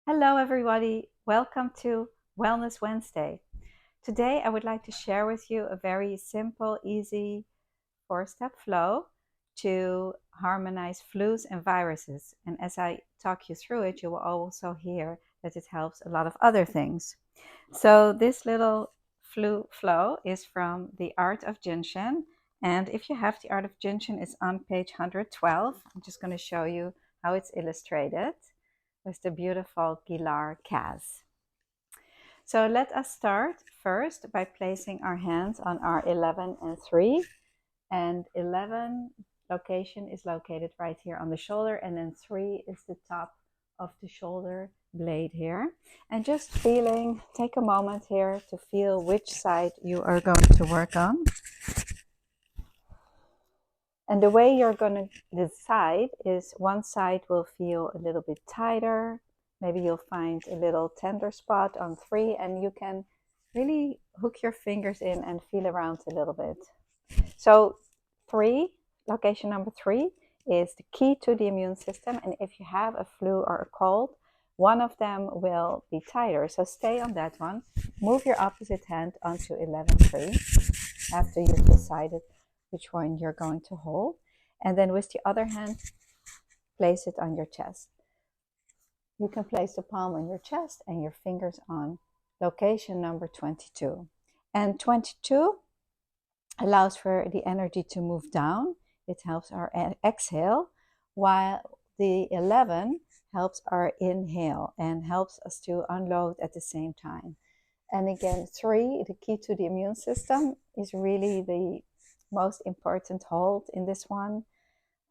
Hello, everybody. Welcome to Wellness Wednesday. Today, I would like to share with you a very simple, easy four-step flow to harmonize flus and viruses. And as I talk you through it, you will also hear that it helps a lot of other things. So, this little flu flow is from The Art of Shin. And if you have The Art of Shin, it's on page 112. I'm just going to show you how it's illustrated with the beautiful Pilar Kaz. So let us start first by placing our hands on our 11 and 3. And 11 location is located right here on the shoulder, and then 3 is the top of the shoulder blade here. And just feeling, take a moment here to feel which side you are going to work on. And the way you're going to decide is one side will feel a little bit tighter. Maybe you'll find a little tender spot on 3, and you can really hook your fingers in and feel around a little bit. So 3, location number 3, is the key to the immune system. And if you have a flu or a cold, one of them will be tighter. So stay on that one. Move your opposite hand onto 11-3 after you've decided which one you're going to hold. And then with the other hand, place it on your chest. You can place the palm on your chest and your fingers on location number 22. And 22 allows for the energy to move down. It helps our exhale, while the 11 helps our inhale and helps us to unload at the same time. And again, 3, the key to the immune system, is really the most important hold in this one,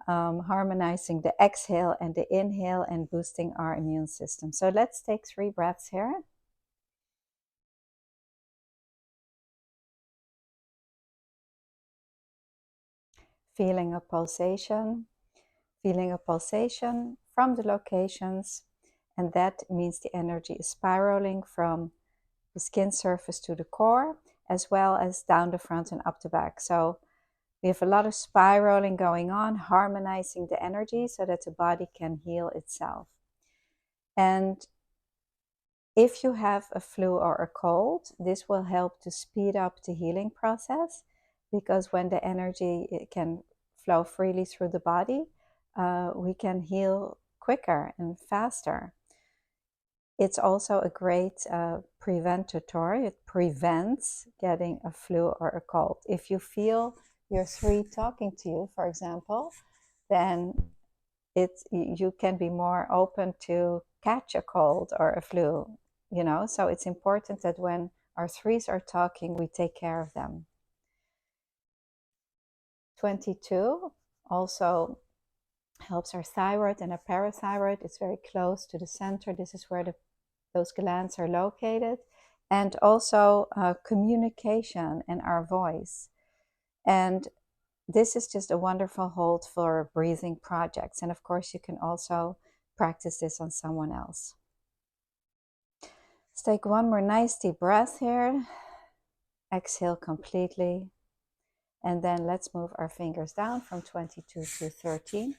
harmonizing the exhale and the inhale and boosting our immune system. So let's take 3 breaths here. Feeling a pulsation from the locations, and that means the energy is spiraling from the skin surface to the core, as well as down the front and up the back. So we have a lot of spiraling going on, harmonizing the energy so that the body can heal itself. And if you have a flu or a cold, this will help to speed up the healing process, because when the energy can flow freely through the body, we can heal quicker and faster. It's also a great preventator. It prevents getting a flu or a cold. If you feel your 3 talking to you, for example, then you can be more open to catch a cold or a flu, so it's important that when our 3s are talking, we take care of them. 22 also helps our thyroid and our parathyroid. It's very close to the center. This is where those glands are located. And also communication and our voice. And this is just a wonderful hold for breathing projects. And of course, you can also practice this on someone else. Let's take one more nice deep breath here. Exhale completely. And then let's move our fingers down from 22 to 13.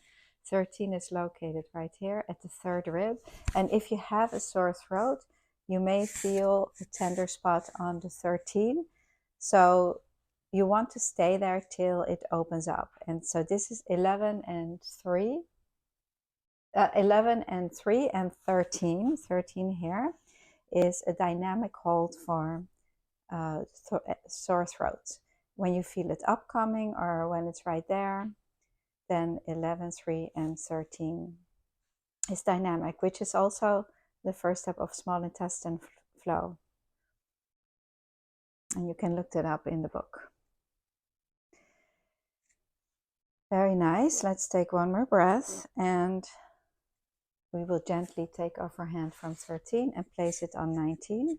13 is located right here at the 3rd rib. And if you have a sore throat, you may feel a tender spot on the 13. So you want to stay there till it opens up. And so this is 11 and 3. 11 and 3 and 13. 13 here is a dynamic hold for sore throat. When you feel it upcoming or when it's right there, then 11, 3, and 13 is dynamic, which is also the first step of small intestine flow. And you can look that up in the book. Very nice. Let's take one more breath, and we will gently take off our hand from 13 and place it on 19,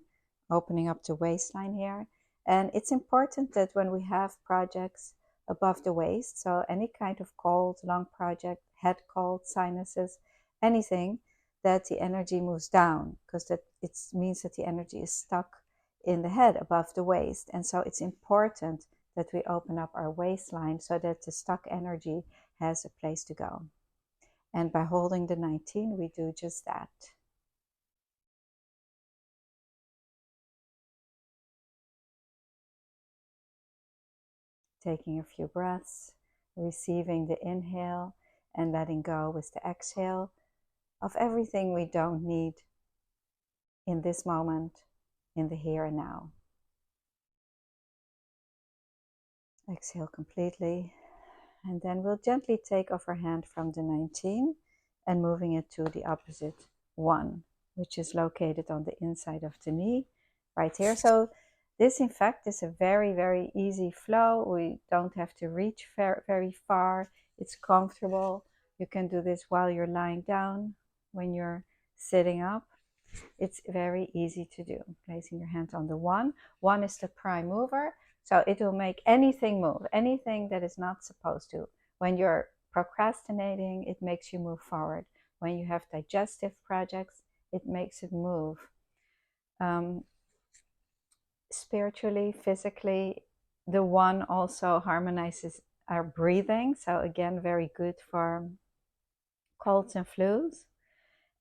opening up the waistline here. And it's important that when we have projects above the waist, so any kind of cold, lung project, head cold, sinuses, anything, that the energy moves down, because that it means that the energy is stuck in the head above the waist. And so it's important that we open up our waistline so that the stuck energy has a place to go. And by holding the 19, we do just that. Taking a few breaths, receiving the inhale and letting go with the exhale of everything we don't need in this moment, in the here and now. Exhale completely, and then we'll gently take off our hand from the 19 and moving it to the opposite 1, which is located on the inside of the knee, right here. So this, in fact, is a very, very easy flow. We don't have to reach very far. It's comfortable. You can do this while you're lying down, when you're sitting up. It's very easy to do. Placing your hand on the 1. 1 is the prime mover, so it will make anything move, anything that is not supposed to. When you're procrastinating, it makes you move forward. When you have digestive projects, it makes it move. Spiritually, physically, the 1 also harmonizes our breathing. So again, very good for colds and flus.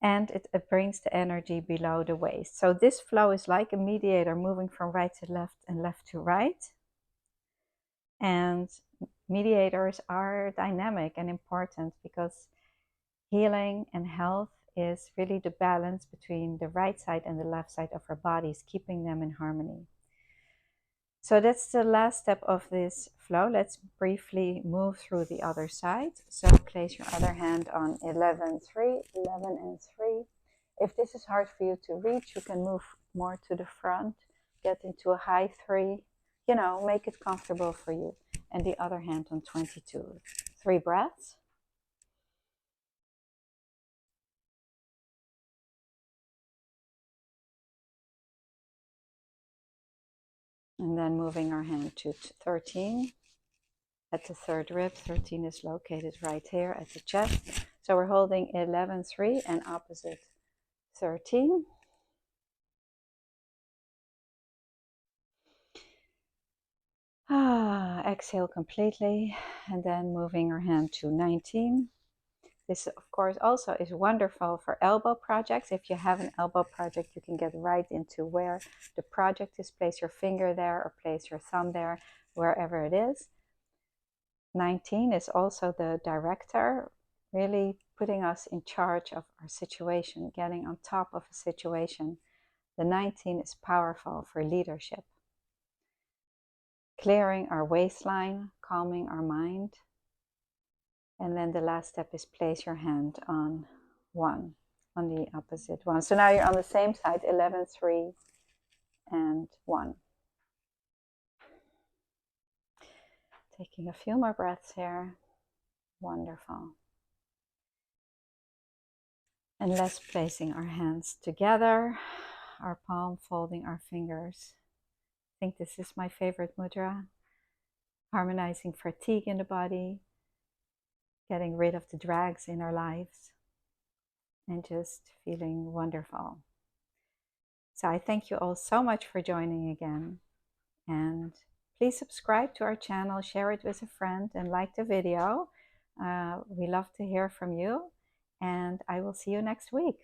And it brings the energy below the waist. So this flow is like a mediator moving from right to left and left to right. And mediators are dynamic and important because healing and health is really the balance between the right side and the left side of our bodies, keeping them in harmony. So that's the last step of this flow. Let's briefly move through the other side. So place your other hand on 11, 3, 11 and 3. If this is hard for you to reach, you can move more to the front, get into a high 3, make it comfortable for you. And the other hand on 22. 3 breaths. And then moving our hand to 13 at the 3rd rib. 13 is located right here at the chest. So we're holding 11, 3 and opposite 13. Exhale completely, and then moving our hand to 19. This, of course, also is wonderful for elbow projects. If you have an elbow project, you can get right into where the project is. Place your finger there or place your thumb there, wherever it is. 19 is also the director, really putting us in charge of our situation, getting on top of a situation. The 19 is powerful for leadership. Clearing our waistline, calming our mind. And then the last step is place your hand on 1, on the opposite 1. So now you're on the same side, 11, 3 and 1. Taking a few more breaths here. Wonderful. And let's placing our hands together, our palm folding our fingers. I think this is my favorite mudra. Harmonizing fatigue in the body, getting rid of the drags in our lives, and just feeling wonderful. So I thank you all so much for joining again. And please subscribe to our channel, share it with a friend, and like the video. We love to hear from you. And I will see you next week.